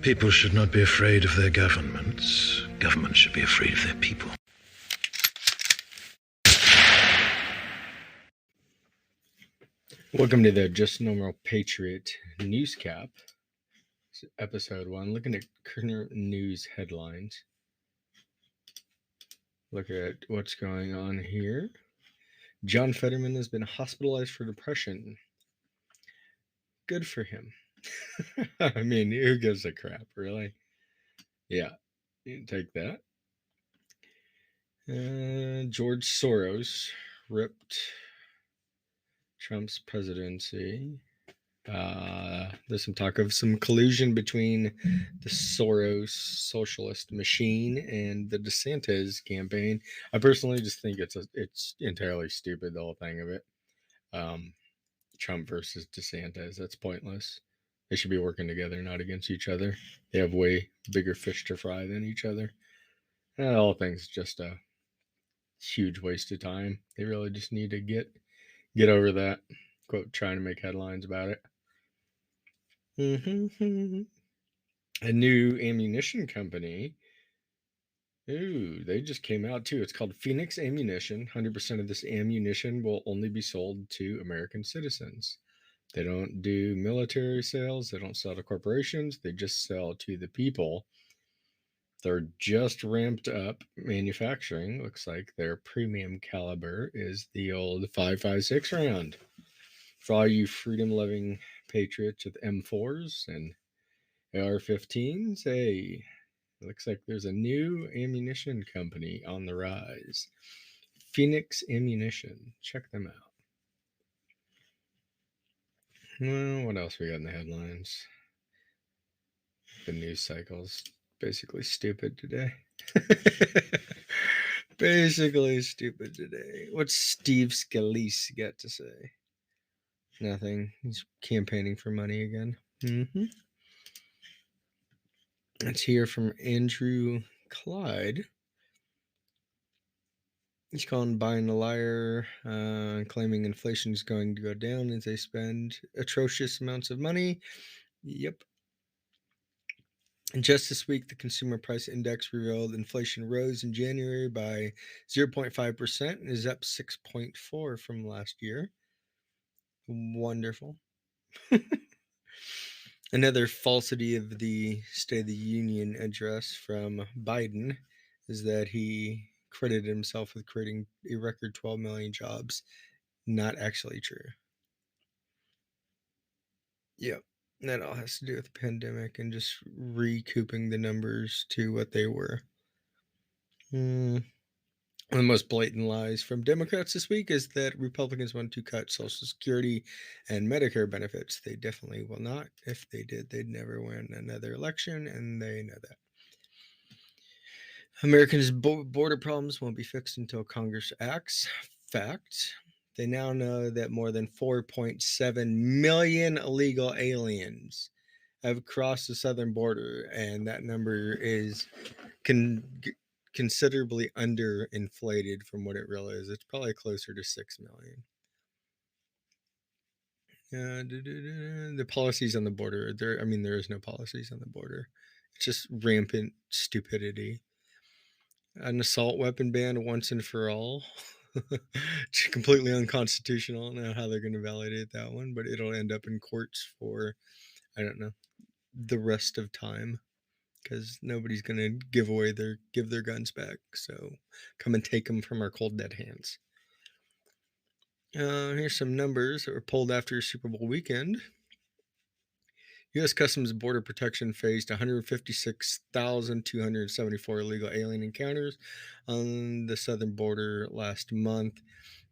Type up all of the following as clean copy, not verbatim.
People should not be afraid of their governments. Governments should be afraid of their people. Welcome to the Just Normal Patriot Newscap. Episode 1. Looking at current news headlines. Look at what's going on here. John Fetterman has been hospitalized for depression. Good for him. I mean, who gives a crap, really? Yeah, you can take that. George Soros ripped Trump's presidency. There's some talk of some collusion between the Soros socialist machine and the DeSantis campaign. I personally just think it's entirely stupid, the whole thing of it. Trump versus DeSantis, that's pointless. They should be working together, not against each other. They have way bigger fish to fry than each other. And the whole thing's just a huge waste of time. They really just need to get over that. Quote, trying to make headlines about it. A new ammunition company. Ooh, they just came out too. It's called Phoenix Ammunition. 100% of this ammunition will only be sold to American citizens. They don't do military sales. They don't sell to corporations. They just sell to the people. They're just ramped up manufacturing. Looks like their premium caliber is the old 5.56 round. For all you freedom-loving patriots with M4s and AR-15s, hey, looks like there's a new ammunition company on the rise. Phoenix Ammunition. Check them out. Well, what else we got in the headlines? The news cycle's basically stupid today. Basically stupid today. What's Steve Scalise got to say? Nothing. He's campaigning for money again. Let's hear from Andrew Clyde. He's calling Biden a liar, claiming inflation is going to go down as they spend atrocious amounts of money. Yep. And just this week, the Consumer Price Index revealed inflation rose in January by 0.5% and is up 6.4% from last year. Wonderful. Another falsity of the State of the Union address from Biden is that he credited himself with creating a record 12 million jobs. Not actually true. Yep. That all has to do with the pandemic and just recouping the numbers to what they were. One of the most blatant lies from Democrats this week is that Republicans want to cut Social Security and Medicare benefits. They definitely will not. If they did, they'd never win another election, and they know that. Americans' border problems won't be fixed until Congress acts. Fact. They now know that more than 4.7 million illegal aliens have crossed the southern border, and that number is considerably underinflated from what it really is. It's probably closer to 6 million. The policies on the border, there is no policies on the border. It's just rampant stupidity. An assault weapon ban once and for all. It's completely unconstitutional. I don't know how they're going to validate that one, but it'll end up in courts for, I don't know, the rest of time, because nobody's going to give their guns back. So come and take them from our cold dead hands. Here's some numbers that were pulled after Super Bowl weekend. U.S. Customs and Border Protection faced 156,274 illegal alien encounters on the southern border last month.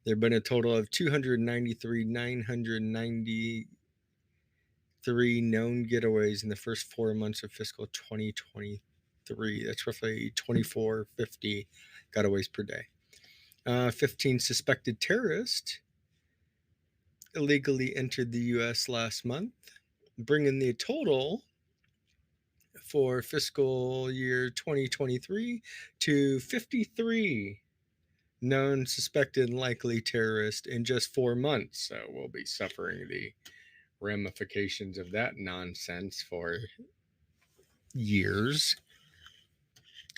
There have been a total of 293,993 known getaways in the first 4 months of fiscal 2023. That's roughly 2,450 gotaways per day. 15 suspected terrorists illegally entered the U.S. last month, bringing the total for fiscal year 2023 to 53 known suspected and likely terrorists in just 4 months. So we'll be suffering the ramifications of that nonsense for years.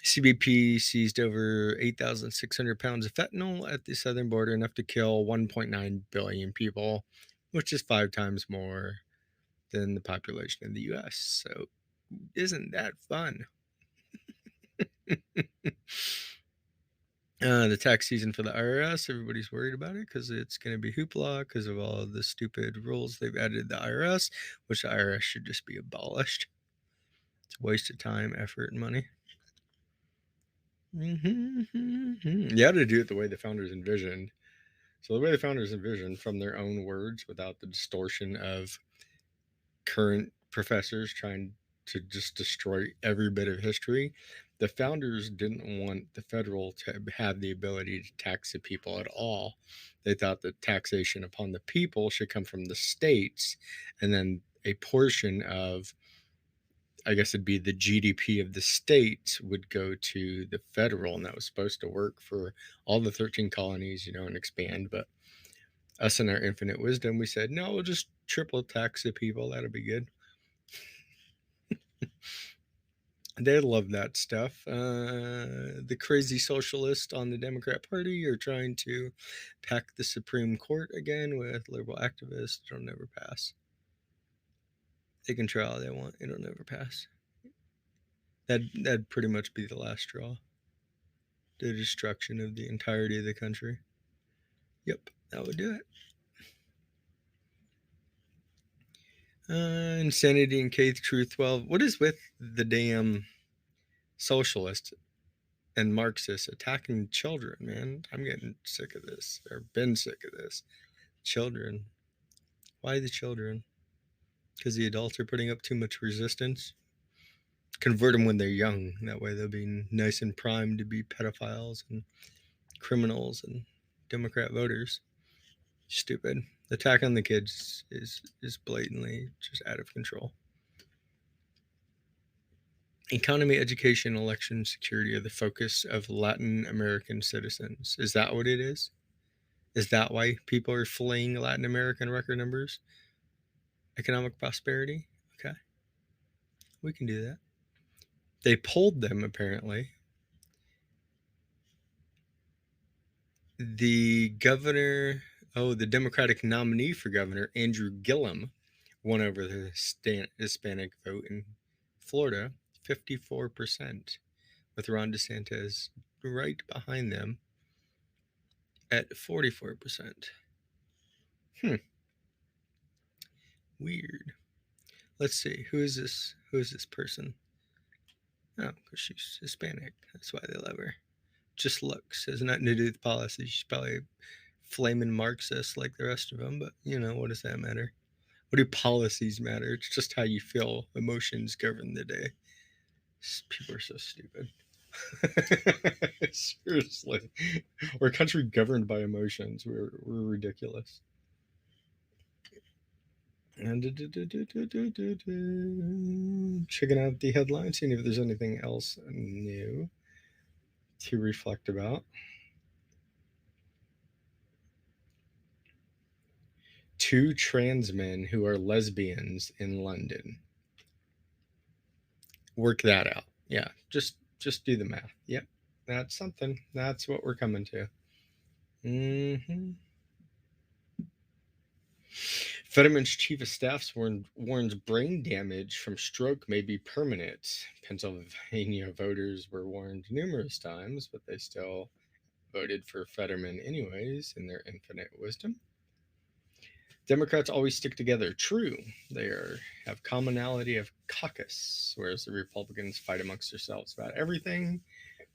CBP seized over 8,600 pounds of fentanyl at the southern border, enough to kill 1.9 billion people, which is 5 times more than the population of the US. So, isn't that fun? The tax season for the IRS, everybody's worried about it because it's going to be hoopla because of all of the stupid rules they've added to the IRS, which the IRS should just be abolished. It's a waste of time, effort, and money. You had to do it the way the founders envisioned. So the way the founders envisioned, from their own words, without the distortion of current professors trying to just destroy every bit of history, the founders didn't want the federal to have the ability to tax the people at all. They thought that taxation upon the people should come from the states, and then a portion of, I guess it'd be the GDP of the states, would go to the federal, and that was supposed to work for all the 13 colonies, and expand. But us in our infinite wisdom, we said, no, we'll just triple tax the people. That'll be good. They love that stuff. The crazy socialists on the Democrat Party are trying to pack the Supreme Court again with liberal activists. It'll never pass. They can try all they want. It'll never pass. That'd pretty much be the last straw. The destruction of the entirety of the country. Yep, that would do it. Insanity and K through 12. What is with the damn socialists and Marxists attacking children, man? I'm getting sick of this. I've been sick of this. Children. Why the children? Because the adults are putting up too much resistance. Convert them when they're young. That way they'll be nice and primed to be pedophiles and criminals and Democrat voters. Stupid. The attack on the kids is blatantly just out of control. Economy, education, election, security are the focus of Latin American citizens. Is that what it is? Is that why people are fleeing Latin American record numbers? Economic prosperity? Okay. We can do that. They polled them, apparently. The Democratic nominee for governor, Andrew Gillum, won over the Hispanic vote in Florida, 54%, with Ron DeSantis right behind them at 44%. Weird. Let's see. Who is this? Who is this person? Oh, because she's Hispanic. That's why they love her. Just looks. Has nothing to do with policy. She's probably flaming Marxist like the rest of them, but what does that matter? What do policies matter? It's just how you feel. Emotions govern the day. People are so stupid. Seriously. We're a country governed by emotions. We're ridiculous. And checking out the headlines, seeing if there's anything else new to reflect about. 2 trans men who are lesbians in London. Work that out. Yeah, just do the math. Yep, that's something. That's what we're coming to. Fetterman's chief of staff warns brain damage from stroke may be permanent. Pennsylvania voters were warned numerous times, but they still voted for Fetterman anyways in their infinite wisdom. Democrats always stick together. True. They have commonality of caucus, whereas the Republicans fight amongst themselves about everything,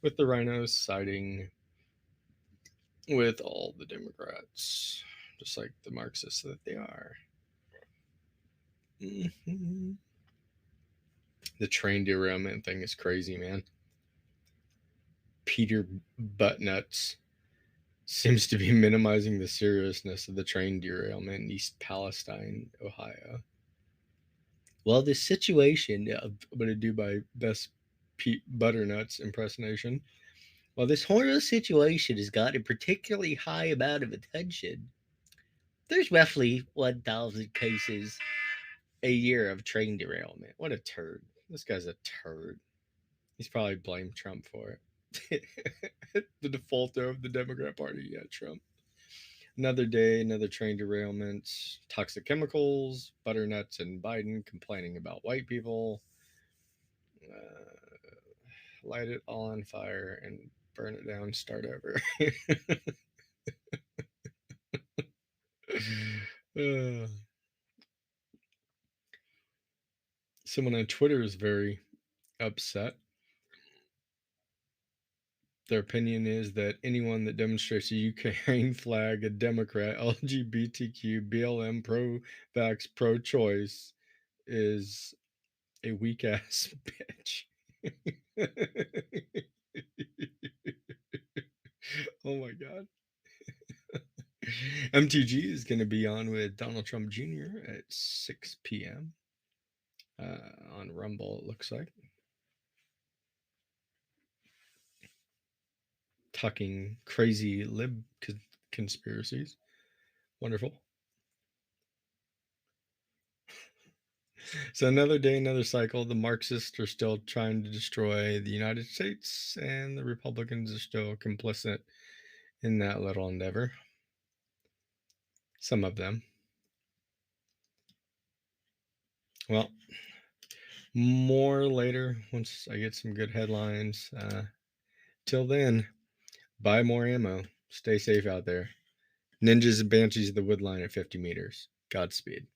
with the rhinos siding with all the Democrats, just like the Marxists that they are. The train derailment thing is crazy, man. Peter Buttnuts seems to be minimizing the seriousness of the train derailment in East Palestine, Ohio. Well, this situation, I'm going to do my best Pete Butternuts impersonation. Well, this whole situation has gotten a particularly high amount of attention. There's roughly 1,000 cases a year of train derailment. What a turd. This guy's a turd. He's probably blamed Trump for it. The defaulter of the Democrat Party, yeah, Trump. Another day, another train derailment, toxic chemicals, butternuts, and Biden complaining about white people. Light it all on fire and burn it down, start over. uh, someone on Twitter is very upset. Their opinion is that anyone that demonstrates a Ukraine flag, a Democrat, LGBTQ, BLM, pro-vax, pro-choice, is a weak ass bitch. Oh my god. MTG is going to be on with Donald Trump Jr. at 6 p.m. On Rumble, it looks like. Talking crazy lib conspiracies. Wonderful. So another day, another cycle. The Marxists are still trying to destroy the United States, and the Republicans are still complicit in that little endeavor. Some of them. Well, more later once I get some good headlines. Till then, buy more ammo. Stay safe out there. Ninjas and Banshees of the Woodline at 50 meters. Godspeed.